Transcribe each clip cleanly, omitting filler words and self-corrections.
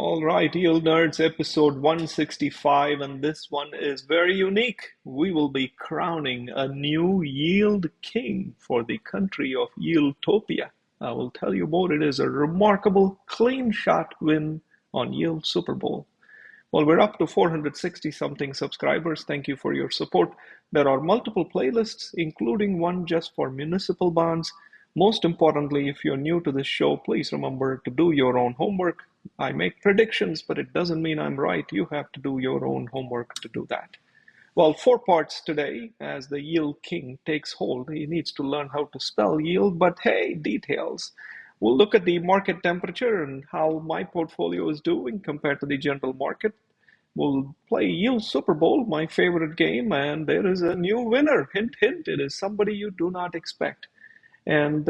All right, Yield Nerds, episode 165, and this one is very unique. We will be crowning a new Yield King for the country of Yieldtopia. I will tell you more. It is a remarkable, clean shot win on Yield Super Bowl. Well, we're up to 460 something subscribers. Thank you for your support. There are multiple playlists, including one just for municipal bonds. Most importantly, if you're new to this show, please remember to do your own homework. I make predictions, but it doesn't mean I'm right. You have to do your own homework to do that. Well, four parts today as the yield king takes hold. He needs to learn how to spell yield, but hey, details. We'll look at the market temperature and how my portfolio is doing compared to the general market. We'll play Yield Super Bowl, my favorite game, and there is a new winner. Hint, hint, it is somebody you do not expect. And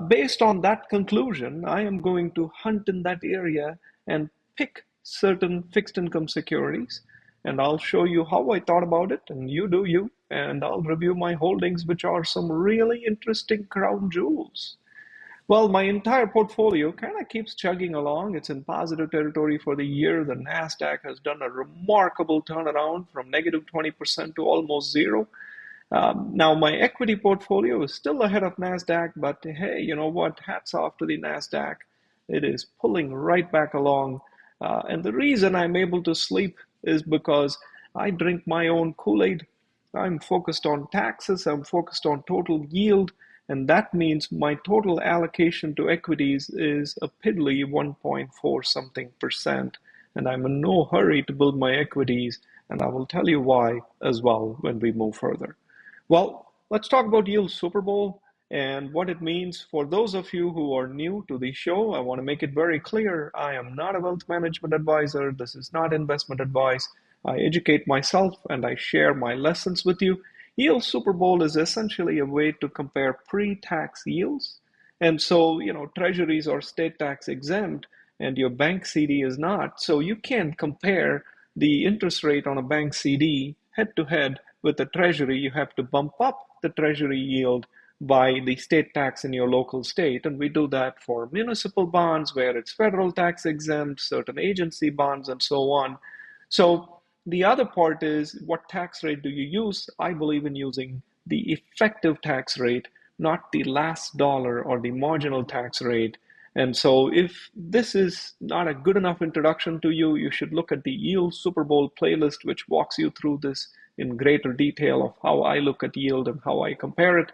based on that conclusion, I am going to hunt in that area and pick certain fixed income securities. And I'll show you how I thought about it, and you do you. And I'll review my holdings, which are some really interesting crown jewels. Well, my entire portfolio kind of keeps chugging along. It's in positive territory for the year. The NASDAQ has done a remarkable turnaround from negative 20% to almost zero. Now, my equity portfolio is still ahead of NASDAQ, but hey, you know what? Hats off to the NASDAQ. It is pulling right back along. And the reason I'm able to sleep is because I drink my own Kool-Aid. I'm focused on taxes, I'm focused on total yield, and that means my total allocation to equities is a piddly 1.4 something percent. And I'm in no hurry to build my equities, and I will tell you why as well when we move further. Well, let's talk about Yield Super Bowl and what it means. For those of you who are new to the show, I want to make it very clear. I am not a wealth management advisor. This is not investment advice. I educate myself and I share my lessons with you. Yield Super Bowl is essentially a way to compare pre-tax yields. And so, treasuries are state tax exempt and your bank CD is not. So you can compare the interest rate on a bank CD head to head with the treasury. You have to bump up the treasury yield by the state tax in your local state. And we do that for municipal bonds where it's federal tax exempt, certain agency bonds, and so on. So the other part is, what tax rate do you use? I believe in using the effective tax rate, not the last dollar or the marginal tax rate. And so if this is not a good enough introduction to you, you should look at the Yield Super Bowl playlist, which walks you through this in greater detail of how I look at yield and how I compare it.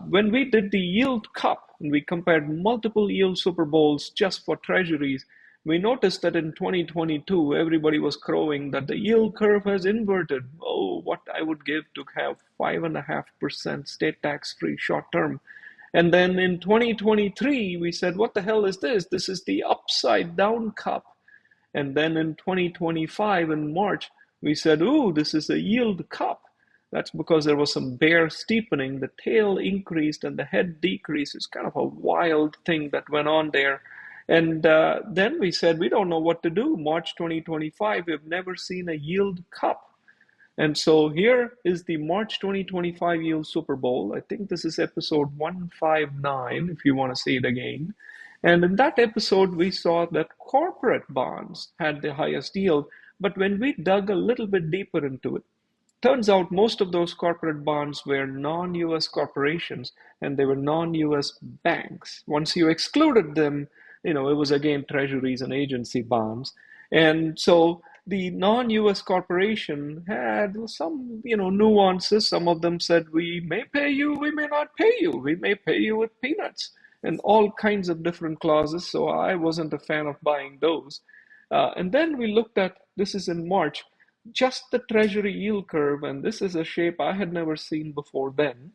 When we did the Yield Cup and we compared multiple Yield Super Bowls just for treasuries, we noticed that in 2022, everybody was crowing that the yield curve has inverted. Oh, what I would give to have 5.5% state tax-free short term. And then in 2023, we said, what the hell is this? This is the upside down cup. And then in 2025, in March, we said, ooh, this is a yield cup. That's because there was some bear steepening. The tail increased and the head decreased. It's kind of a wild thing that went on there. And then we said, we don't know what to do. March 2025, we've never seen a yield cup. And so here is the March 2025 Yield Super Bowl. I think this is episode 159, if you want to see it again. And in that episode, we saw that corporate bonds had the highest yield. But when we dug a little bit deeper into it, turns out most of those corporate bonds were non-US corporations and they were non-US banks. Once you excluded them, it was again treasuries and agency bonds. And so the non-US corporation had some, nuances. Some of them said, we may pay you, we may not pay you. We may pay you with peanuts and all kinds of different clauses. So I wasn't a fan of buying those. And then we looked at, this is in March, just the treasury yield curve. And this is a shape I had never seen before then.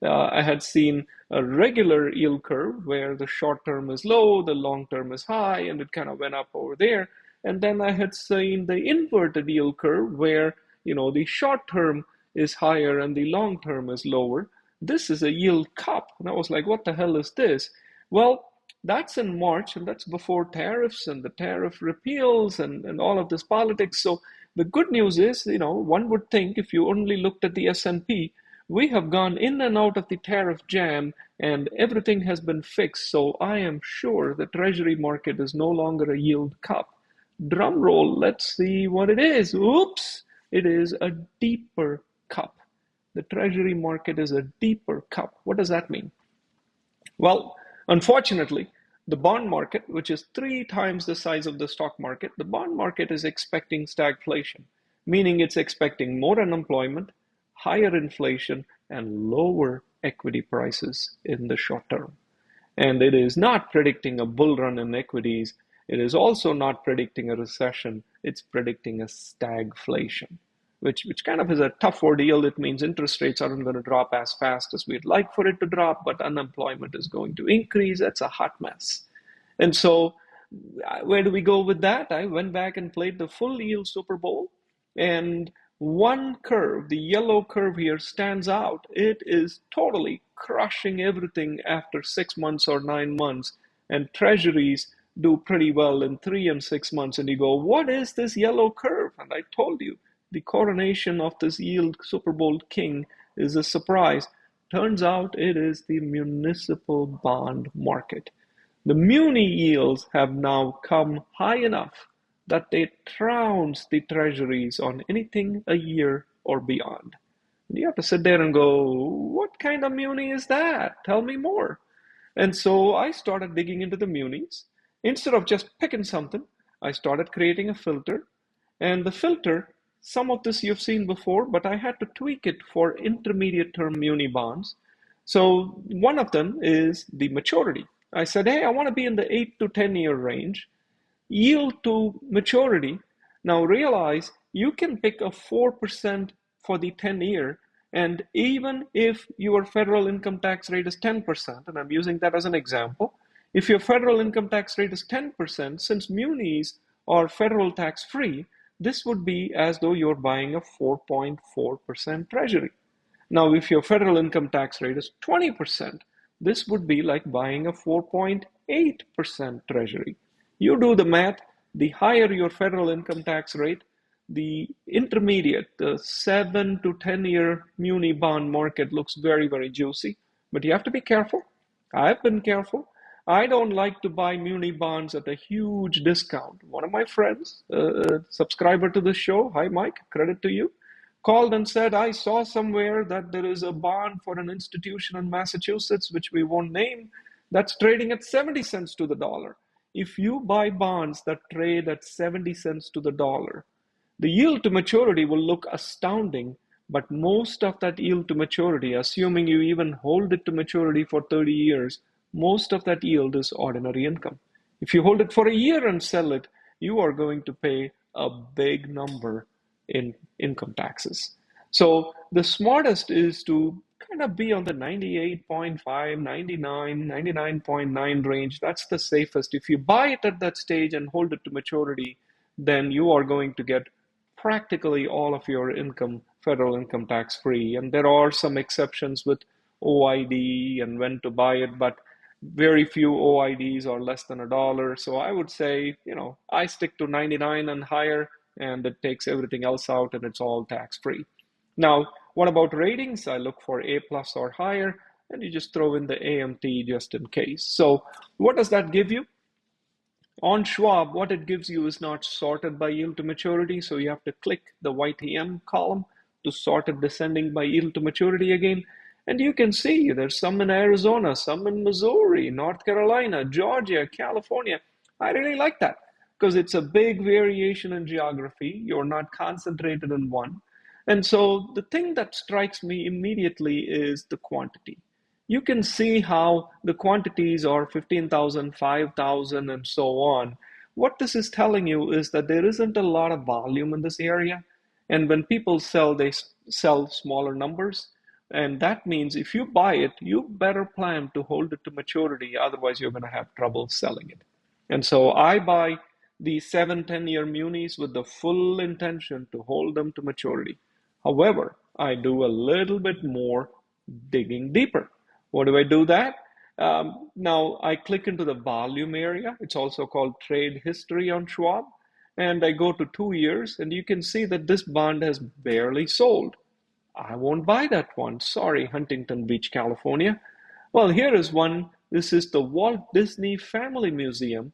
I had seen a regular yield curve where the short term is low, the long term is high, and it kind of went up over there. And then I had seen the inverted yield curve where, the short term is higher and the long term is lower. This is a yield cup. And I was like, what the hell is this? Well, that's in March, and that's before tariffs and the tariff repeals and all of this politics. So the good news is, one would think if you only looked at the S&P, we have gone in and out of the tariff jam and everything has been fixed. So I am sure the treasury market is no longer a yield cup. Drum roll, let's see what it is. Oops, it is a deeper cup. The treasury market is a deeper cup. What does that mean? Well, unfortunately, the bond market, which is 3 times the size of the stock market, the bond market is expecting stagflation, meaning it's expecting more unemployment, higher inflation, and lower equity prices in the short term. And it is not predicting a bull run in equities. It is also not predicting a recession. It's predicting a stagflation, which kind of is a tough ordeal. It means interest rates aren't going to drop as fast as we'd like for it to drop, but unemployment is going to increase. That's a hot mess. And so, where do we go with that? I went back and played the full yield Super Bowl, and one curve, the yellow curve here, stands out. It is totally crushing everything after 6 months or 9 months, and treasuries do pretty well in 3 and 6 months. And you go, what is this yellow curve? And I told you, the coronation of this yield Super Bowl king is a surprise. Turns out it is the municipal bond market. The muni yields have now come high enough that they trounce the treasuries on anything a year or beyond. And you have to sit there and go, what kind of muni is that? Tell me more. And so I started digging into the munis. Instead of just picking something, I started creating a filter. And the filter, some of this you've seen before, but I had to tweak it for intermediate term muni bonds. So one of them is the maturity. I said, hey, I want to be in the 8 to 10 year range. Yield to maturity. Now realize you can pick a 4% for the 10 year, and even if your federal income tax rate is 10%, and I'm using that as an example, if your federal income tax rate is 10%, since munis are federal tax free, this would be as though you're buying a 4.4% treasury. Now, if your federal income tax rate is 20%, this would be like buying a 4.8% treasury. You do the math, the higher your federal income tax rate, the intermediate, the 7 to 10 year muni bond market looks very, very juicy, but you have to be careful. I've been careful. I don't like to buy muni bonds at a huge discount. One of my friends, a subscriber to the show, hi Mike, credit to you, called and said, I saw somewhere that there is a bond for an institution in Massachusetts, which we won't name, that's trading at 70 cents to the dollar. If you buy bonds that trade at 70 cents to the dollar, the yield to maturity will look astounding, but most of that yield to maturity, assuming you even hold it to maturity for 30 years, most of that yield is ordinary income. If you hold it for a year and sell it, you are going to pay a big number in income taxes. So the smartest is to kind of be on the 98.5, 99, 99.9 range. That's the safest. If you buy it at that stage and hold it to maturity, then you are going to get practically all of your income, federal income tax free. And there are some exceptions with OID and when to buy it, but very few OIDs are less than $1. So I would say, I stick to 99 and higher, and it takes everything else out and it's all tax free. Now, what about ratings? I look for A plus or higher, and you just throw in the AMT just in case. So what does that give you? On Schwab, what it gives you is not sorted by yield to maturity, so you have to click the YTM column to sort it descending by yield to maturity again. And you can see there's some in Arizona, some in Missouri, North Carolina, Georgia, California. I really like that because it's a big variation in geography. You're not concentrated in one. And so the thing that strikes me immediately is the quantity. You can see how the quantities are 15,000, 5,000, and so on. What this is telling you is that there isn't a lot of volume in this area. And when people sell, they sell smaller numbers. And that means if you buy it, you better plan to hold it to maturity. Otherwise, you're going to have trouble selling it. And so I buy the 7, 10-year munis with the full intention to hold them to maturity. However, I do a little bit more digging deeper. What do I do that? Now I click into the volume area. It's also called trade history on Schwab. And I go to 2 years, and you can see that this bond has barely sold. I won't buy that one. Sorry, Huntington Beach, California. Well, here is one. This is the Walt Disney Family Museum.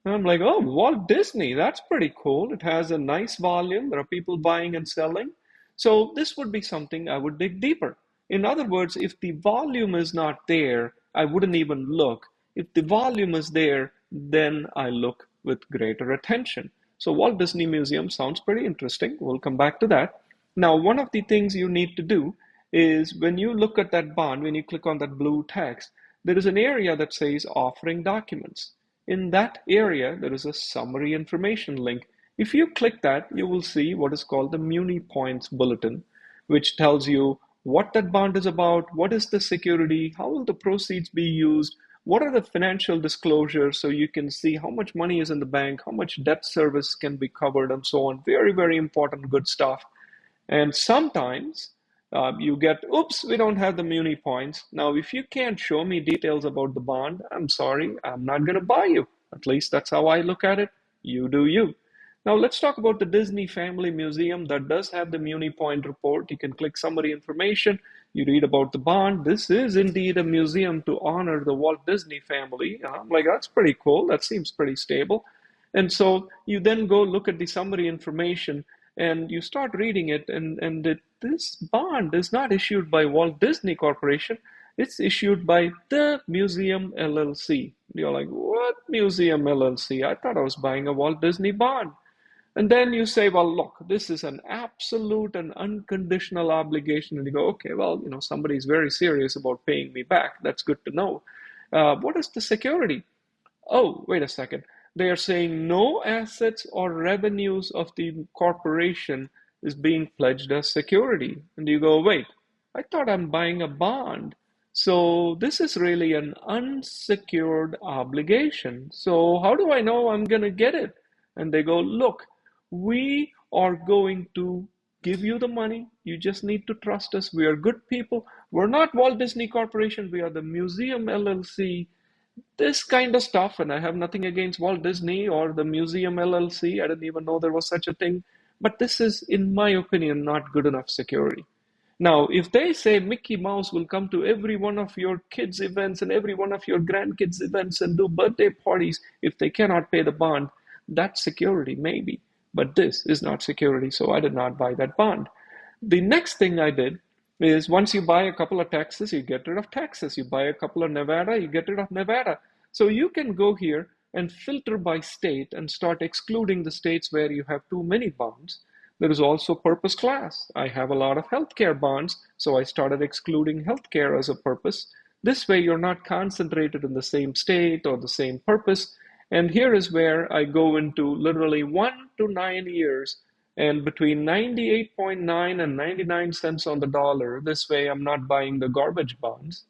And I'm like, oh, Walt Disney, that's pretty cool. It has a nice volume. There are people buying and selling. So this would be something I would dig deeper. In other words, if the volume is not there, I wouldn't even look. If the volume is there, then I look with greater attention. So Walt Disney Museum sounds pretty interesting. We'll come back to that. Now, one of the things you need to do is when you look at that bond, when you click on that blue text, there is an area that says offering documents. In that area, there is a summary information link. If you click that, you will see what is called the Muni Points Bulletin, which tells you what that bond is about, what is the security, how will the proceeds be used, what are the financial disclosures so you can see how much money is in the bank, how much debt service can be covered, and so on. Very, very important, good stuff. And sometimes you get, oops, we don't have the Muni points. Now, if you can't show me details about the bond, I'm sorry, I'm not going to buy you. At least that's how I look at it. You do you. Now, let's talk about the Disney Family Museum that does have the Muni Point report. You can click summary information. You read about the bond. This is indeed a museum to honor the Walt Disney family. I'm like, that's pretty cool. That seems pretty stable. And so you then go look at the summary information and you start reading it, and this bond is not issued by Walt Disney Corporation. It's issued by the Museum LLC. You're like, what Museum LLC? I thought I was buying a Walt Disney bond. And then you say, well, look, this is an absolute and unconditional obligation. And you go, okay, well, somebody's very serious about paying me back. That's good to know. What is the security? Oh, wait a second. They are saying no assets or revenues of the corporation is being pledged as security. And you go, wait, I thought I'm buying a bond. So this is really an unsecured obligation. So how do I know I'm going to get it? And they go, look, we are going to give you the money. You just need to trust us. We are good people. We're not Walt Disney Corporation. We are the Museum LLC. This kind of stuff, and I have nothing against Walt Disney or the Museum LLC. I didn't even know there was such a thing. But this is, in my opinion, not good enough security. Now, if they say Mickey Mouse will come to every one of your kids' events and every one of your grandkids' events and do birthday parties, if they cannot pay the bond, that's security, maybe. But this is not security, so I did not buy that bond. The next thing I did is once you buy a couple of Texas, you get rid of Texas. You buy a couple of Nevada, you get rid of Nevada. So you can go here and filter by state and start excluding the states where you have too many bonds. There is also purpose class. I have a lot of healthcare bonds, so I started excluding healthcare as a purpose. This way you're not concentrated in the same state or the same purpose. And here is where I go into literally 1 to 9 years and between 98.9 and 99 cents on the dollar. This way I'm not buying the garbage bonds.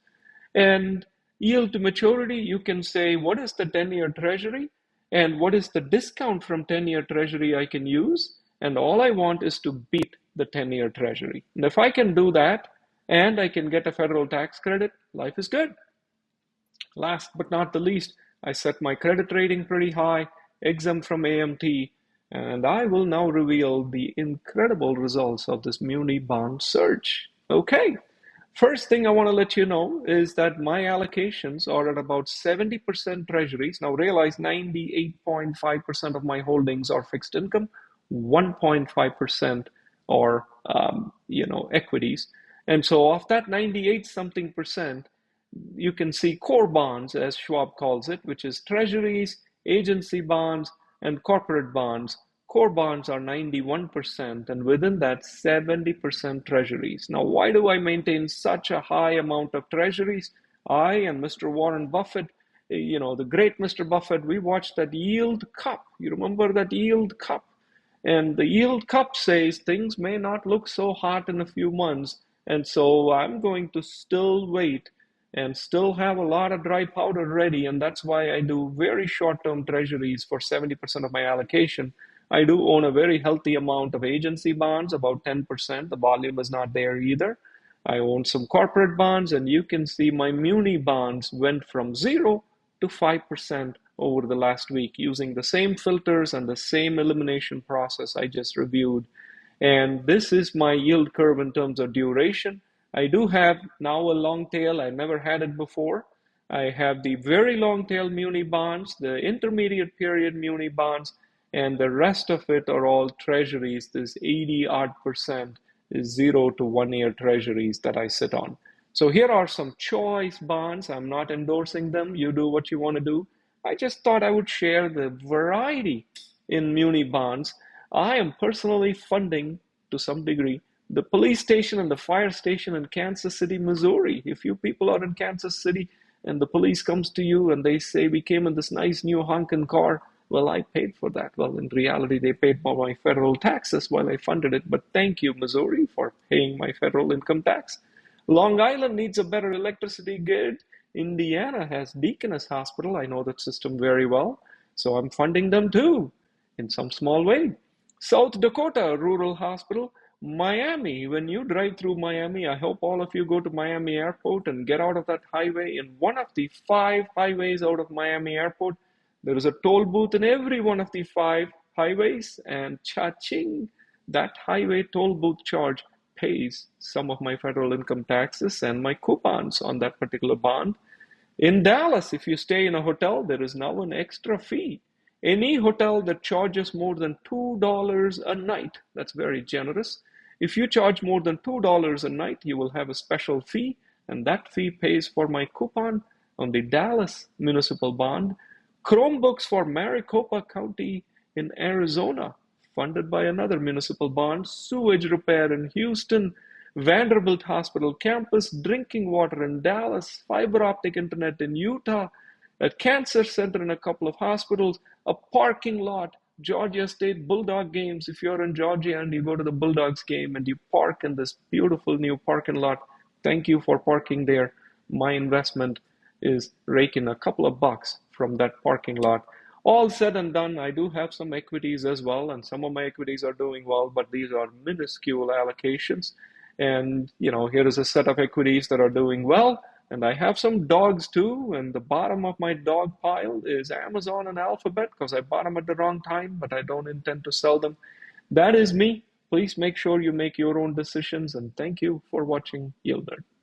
And yield to maturity, you can say, what is the 10-year treasury? And what is the discount from 10-year treasury I can use? And all I want is to beat the 10-year treasury. And if I can do that, and I can get a federal tax credit, life is good. Last but not the least, I set my credit rating pretty high, exempt from AMT, and I will now reveal the incredible results of this Muni bond search. Okay, first thing I want to let you know is that my allocations are at about 70% treasuries. Now realize 98.5% of my holdings are fixed income, 1.5% are equities. And so of that 98 something percent, you can see core bonds, as Schwab calls it, which is treasuries, agency bonds, and corporate bonds. Core bonds are 91%, and within that, 70% treasuries. Now, why do I maintain such a high amount of treasuries? I and Mr. Warren Buffett, the great Mr. Buffett, we watched that yield cup. You remember that yield cup? And the yield cup says things may not look so hot in a few months, and so I'm going to still wait and still have a lot of dry powder ready. And that's why I do very short-term treasuries for 70% of my allocation. I do own a very healthy amount of agency bonds, about 10%. The volume is not there either. I own some corporate bonds, and you can see my muni bonds went from 0 to 5% over the last week using the same filters and the same elimination process I just reviewed. And this is my yield curve in terms of duration. I do have now a long tail. I never had it before. I have the very long tail muni bonds, the intermediate period muni bonds, and the rest of it are all treasuries. This 80 odd percent is 0 to 1 year treasuries that I sit on. So here are some choice bonds. I'm not endorsing them. You do what you want to do. I just thought I would share the variety in muni bonds. I am personally funding, to some degree, the police station and the fire station in Kansas City, Missouri. If you people are in Kansas City and the police comes to you and they say, we came in this nice new honking car, well, I paid for that. Well, in reality, they paid for my federal taxes while I funded it. But thank you, Missouri, for paying my federal income tax. Long Island needs a better electricity grid. Indiana has Deaconess Hospital. I know that system very well. So I'm funding them too, in some small way. South Dakota Rural Hospital. Miami, when you drive through Miami, I hope all of you go to Miami Airport and get out of that highway. In one of the 5 highways out of Miami Airport, there is a toll booth in every one of the 5 highways, and cha-ching, that highway toll booth charge pays some of my federal income taxes and my coupons on that particular bond. In Dallas, if you stay in a hotel, there is now an extra fee. Any hotel that charges more than $2 a night, that's very generous. If you charge more than $2 a night, you will have a special fee, and that fee pays for my coupon on the Dallas municipal bond. Chromebooks for Maricopa County in Arizona, funded by another municipal bond. Sewage repair in Houston. Vanderbilt Hospital campus, drinking water in Dallas, fiber optic internet in Utah, a cancer center in a couple of hospitals, a parking lot, Georgia State Bulldog games. If you're in Georgia and you go to the Bulldogs game and you park in this beautiful new parking lot, thank you for parking there. My investment is raking a couple of bucks from that parking lot. All said and done, I do have some equities as well, and some of my equities are doing well, but these are minuscule allocations. And here is a set of equities that are doing well. And I have some dogs too. And the bottom of my dog pile is Amazon and Alphabet because I bought them at the wrong time, but I don't intend to sell them. That is me. Please make sure you make your own decisions. And thank you for watching Yield Nerd.